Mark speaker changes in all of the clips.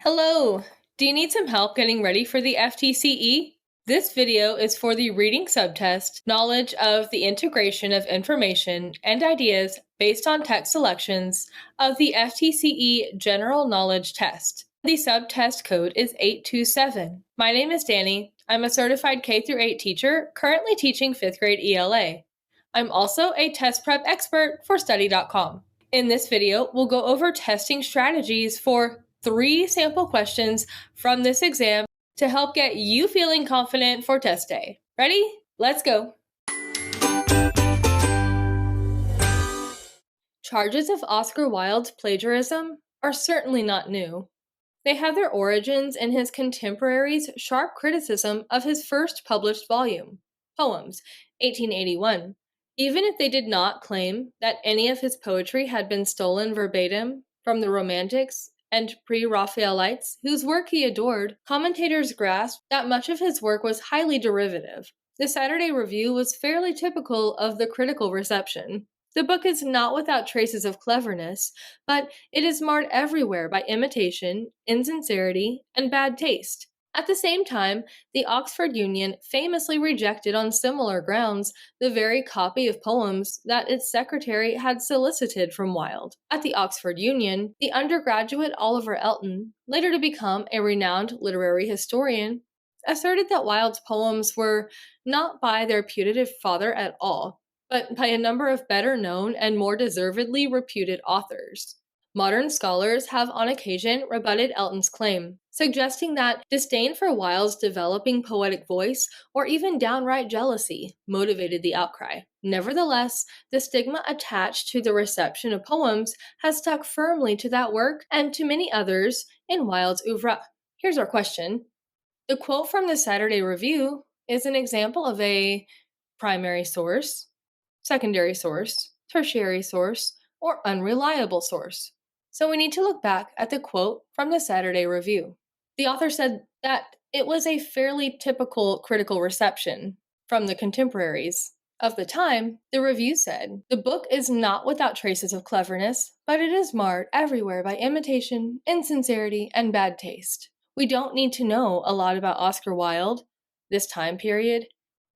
Speaker 1: Hello! Do you need some help getting ready for the FTCE? This video is for the reading subtest, knowledge of the integration of information and ideas based on text selections of the FTCE General Knowledge Test. The subtest code is 827. My name is Dani. I'm a certified K-8 teacher currently teaching 5th grade ELA. I'm also a test prep expert for Study.com. In this video, we'll go over testing strategies for 3 sample questions from this exam to help get you feeling confident for test day. Ready? Let's go. Charges of Oscar Wilde's plagiarism are certainly not new. They have their origins in his contemporaries' sharp criticism of his first published volume, Poems, 1881. Even if they did not claim that any of his poetry had been stolen verbatim from the Romantics and pre-Raphaelites, whose work he adored, commentators grasped that much of his work was highly derivative. The Saturday Review was fairly typical of the critical reception. The book is not without traces of cleverness, but it is marred everywhere by imitation, insincerity, and bad taste. At the same time, the Oxford Union famously rejected on similar grounds the very copy of poems that its secretary had solicited from Wilde. At the Oxford Union, the undergraduate Oliver Elton, later to become a renowned literary historian, asserted that Wilde's poems were not by their putative father at all, but by a number of better-known and more deservedly reputed authors. Modern scholars have on occasion rebutted Elton's claim, suggesting that disdain for Wilde's developing poetic voice or even downright jealousy motivated the outcry. Nevertheless, the stigma attached to the reception of poems has stuck firmly to that work and to many others in Wilde's oeuvre. Here's our question. The quote from the Saturday Review is an example of a primary source, secondary source, tertiary source, or unreliable source. So we need to look back at the quote from the Saturday Review. The author said that it was a fairly typical critical reception from the contemporaries of the time. The review said, "The book is not without traces of cleverness, but it is marred everywhere by imitation, insincerity, and bad taste." We don't need to know a lot about Oscar Wilde, this time period,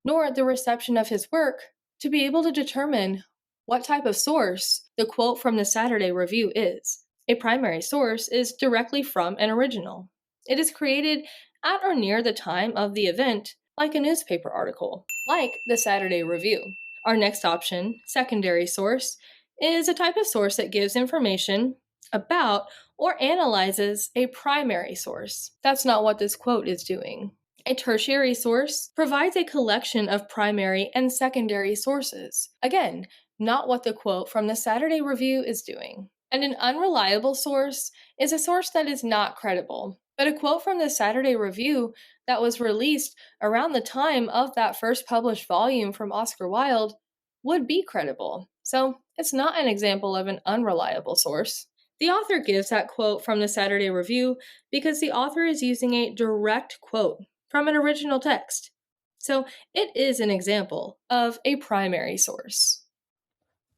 Speaker 1: nor the reception of his work to be able to determine what type of source the quote from the Saturday Review is. A primary source is directly from an original. It is created at or near the time of the event, like a newspaper article, like the Saturday Review. Our next option, secondary source, is a type of source that gives information about or analyzes a primary source. That's not what this quote is doing. A tertiary source provides a collection of primary and secondary sources. Again, not what the quote from the Saturday Review is doing. And an unreliable source is a source that is not credible. But a quote from the Saturday Review that was released around the time of that first published volume from Oscar Wilde would be credible. So it's not an example of an unreliable source. The author gives that quote from the Saturday Review because the author is using a direct quote from an original text. So it is an example of a primary source.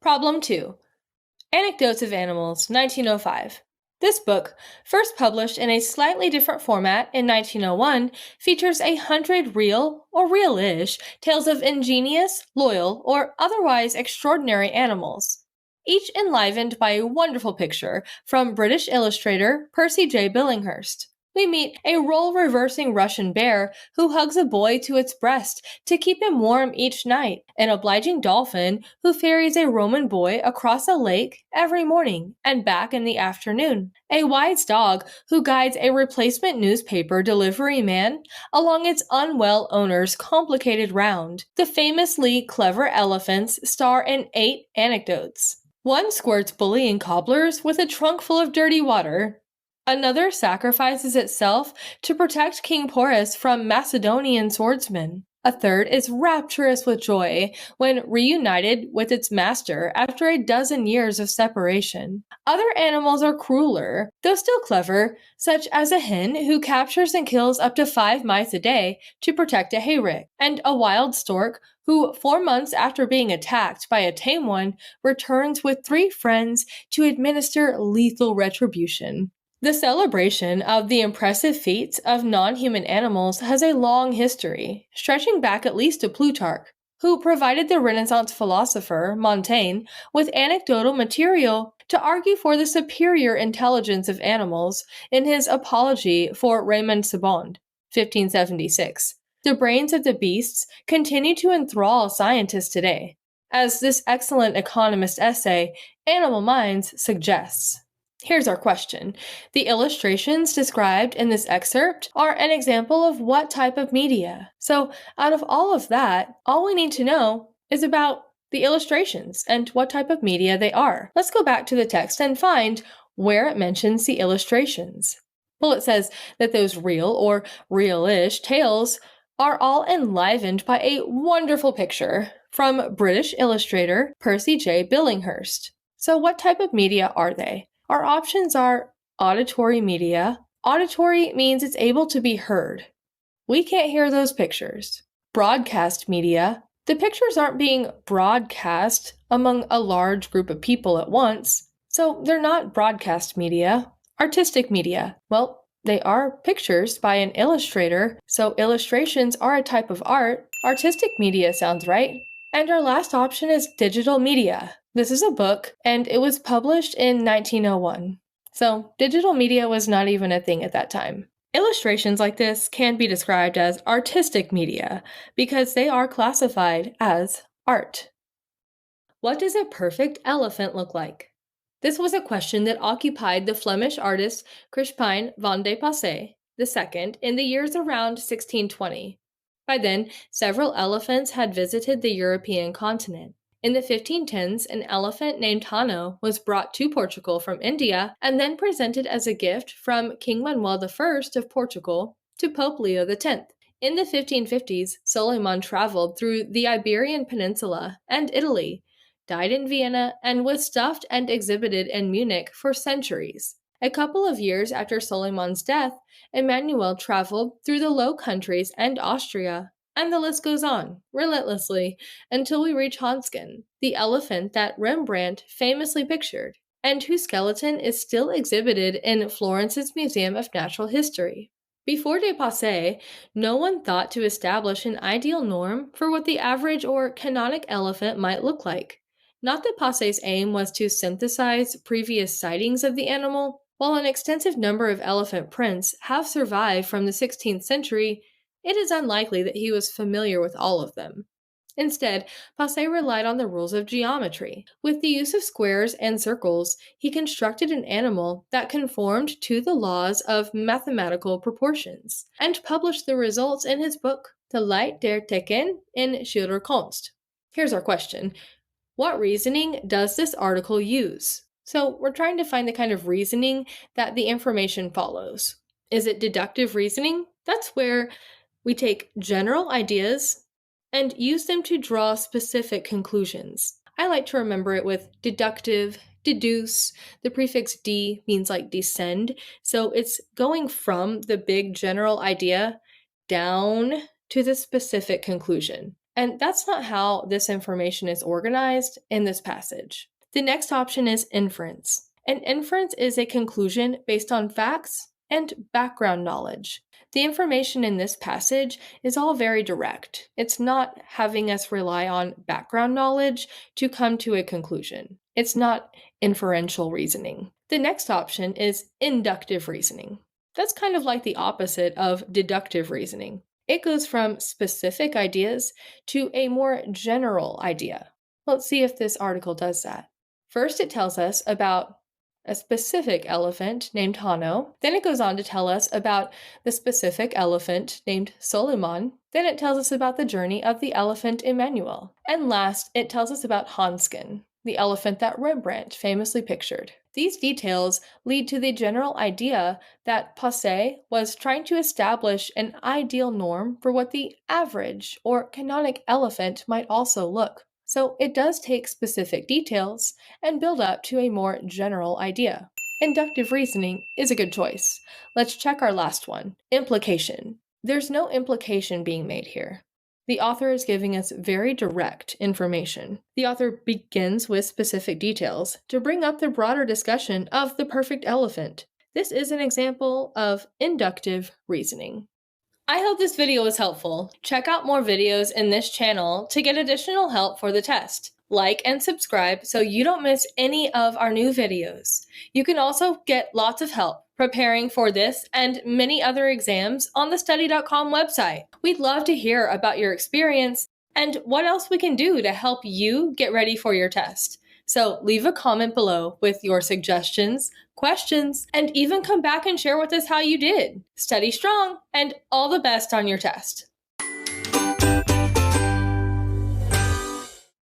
Speaker 1: Problem 2. Anecdotes of Animals, 1905. This book, first published in a slightly different format in 1901, features 100 real, or real-ish, tales of ingenious, loyal, or otherwise extraordinary animals, each enlivened by a wonderful picture from British illustrator Percy J. Billinghurst. We meet a role-reversing Russian bear who hugs a boy to its breast to keep him warm each night, an obliging dolphin who ferries a Roman boy across a lake every morning and back in the afternoon, a wise dog who guides a replacement newspaper delivery man along its unwell owner's complicated round. The famously clever elephants star in 8 anecdotes. One squirts bullying cobblers with a trunk full of dirty water. Another sacrifices itself to protect King Porus from Macedonian swordsmen. A third is rapturous with joy when reunited with its master after a dozen years of separation. Other animals are crueler, though still clever, such as a hen who captures and kills up to 5 mice a day to protect a hayrick, and a wild stork who, 4 months after being attacked by a tame one, returns with 3 friends to administer lethal retribution. The celebration of the impressive feats of non-human animals has a long history, stretching back at least to Plutarch, who provided the Renaissance philosopher, Montaigne, with anecdotal material to argue for the superior intelligence of animals in his Apology for Raymond Sebond, 1576. The brains of the beasts continue to enthrall scientists today, as this excellent economist essay, Animal Minds, suggests. Here's our question. The illustrations described in this excerpt are an example of what type of media? So, out of all of that, all we need to know is about the illustrations and what type of media they are. Let's go back to the text and find where it mentions the illustrations. Well, it says that those real or real-ish tales are all enlivened by a wonderful picture from British illustrator Percy J. Billinghurst. So, what type of media are they? Our options are auditory media. Auditory means it's able to be heard. We can't hear those pictures. Broadcast media. The pictures aren't being broadcast among a large group of people at once, so they're not broadcast media. Artistic media. Well, they are pictures by an illustrator, so illustrations are a type of art. Artistic media sounds right. And our last option is digital media. This is a book, and it was published in 1901. So, digital media was not even a thing at that time. Illustrations like this can be described as artistic media because they are classified as art. What does a perfect elephant look like? This was a question that occupied the Flemish artist Crispijn van de Passé II in the years around 1620. By then, several elephants had visited the European continent. In the 1510s, an elephant named Hanno was brought to Portugal from India and then presented as a gift from King Manuel I of Portugal to Pope Leo X. In the 1550s, Suleiman traveled through the Iberian Peninsula and Italy, died in Vienna, and was stuffed and exhibited in Munich for centuries. A couple of years after Suleiman's death, Emmanuel traveled through the Low Countries and Austria, and the list goes on, relentlessly, until we reach Hansken, the elephant that Rembrandt famously pictured, and whose skeleton is still exhibited in Florence's Museum of Natural History. Before de Passé, no one thought to establish an ideal norm for what the average or canonic elephant might look like. Not that Passé's aim was to synthesize previous sightings of the animal. While an extensive number of elephant prints have survived from the 16th century, it is unlikely that he was familiar with all of them. Instead, Passé relied on the rules of geometry. With the use of squares and circles, he constructed an animal that conformed to the laws of mathematical proportions, and published the results in his book, De Leit der Tecken in Schilderkunst. Here's our question. What reasoning does this article use? So we're trying to find the kind of reasoning that the information follows. Is it deductive reasoning? That's where we take general ideas and use them to draw specific conclusions. I like to remember it with deductive, deduce. The prefix d means like descend, so it's going from the big general idea down to the specific conclusion. And that's not how this information is organized in this passage. The next option is inference. An inference is a conclusion based on facts and background knowledge. The information in this passage is all very direct. It's not having us rely on background knowledge to come to a conclusion. It's not inferential reasoning. The next option is inductive reasoning. That's kind of like the opposite of deductive reasoning. It goes from specific ideas to a more general idea. Let's see if this article does that. First, it tells us about a specific elephant named Hanno. Then it goes on to tell us about the specific elephant named Suleiman. Then it tells us about the journey of the elephant Emmanuel. And last, it tells us about Hansken, the elephant that Rembrandt famously pictured. These details lead to the general idea that Passé was trying to establish an ideal norm for what the average or canonic elephant might also look. So it does take specific details and build up to a more general idea. Inductive reasoning is a good choice. Let's check our last one, implication. There's no implication being made here. The author is giving us very direct information. The author begins with specific details to bring up the broader discussion of the perfect elephant. This is an example of inductive reasoning. I hope this video was helpful. Check out more videos in this channel to get additional help for the test. Like and subscribe so you don't miss any of our new videos. You can also get lots of help preparing for this and many other exams on the study.com website. We'd love to hear about your experience and what else we can do to help you get ready for your test. So leave a comment below with your suggestions, questions, and even come back and share with us how you did. Study strong and all the best on your test.